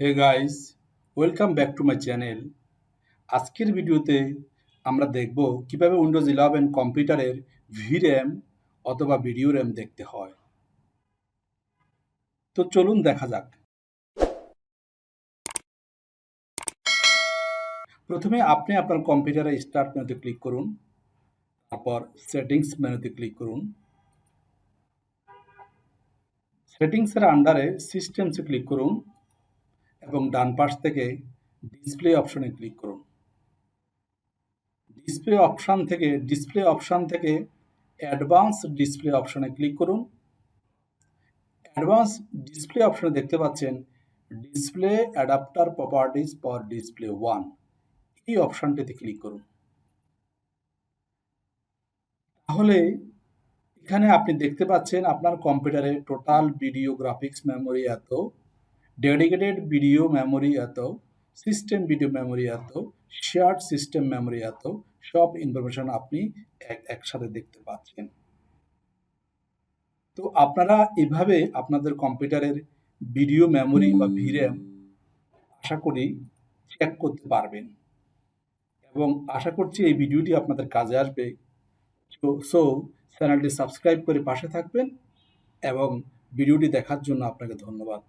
Hey guys, welcome back to my channel. আজকের ভিডিওতে আমরা দেখব কিভাবে উইন্ডোজ 11 কম্পিউটারের ভির্যাম অথবা ভিডিও র্যাম দেখতে হয়। তো চলুন দেখা যাক। প্রথমে আপনি আপনার কম্পিউটারে স্টার্ট মেনুতে ক্লিক করুন, তারপর সেটিংস মেনুতে ক্লিক করুন। সেটিংসের আন্ডারে সিস্টেমসে ক্লিক করুন এবং ডান পাশ থেকে ডিসপ্লে অপশনে ক্লিক করুন। ডিসপ্লে অপশন থেকে অ্যাডভান্স ডিসপ্লে অপশনে ক্লিক করুন। অ্যাডভান্স ডিসপ্লে অপশনে দেখতে পাচ্ছেন display adapter properties for display 1, এই অপশনটিতে ক্লিক করুন। তাহলে এখানে আপনি দেখতে পাচ্ছেন আপনার কম্পিউটারে টোটাল ভিডিও গ্রাফিক্স মেমোরি এত, ডেডিকেটেড ভিডিও মেমোরি এত, সিস্টেম ভিডিও মেমোরি এত, শেয়ার্ড সিস্টেম মেমোরি এত, সব ইনফরমেশন আপনি একসাথে দেখতে পাচ্ছেন। তো আপনারা এভাবে আপনাদের কম্পিউটারের ভিডিও মেমোরি বা ভির্যাম আশা করি চেক করতে পারবেন এবং আশা করছি এই ভিডিওটি আপনাদের কাজে আসবে। সো চ্যানেলটি সাবস্ক্রাইব করে পাশে থাকবেন এবং ভিডিওটি দেখার জন্য আপনাকে ধন্যবাদ।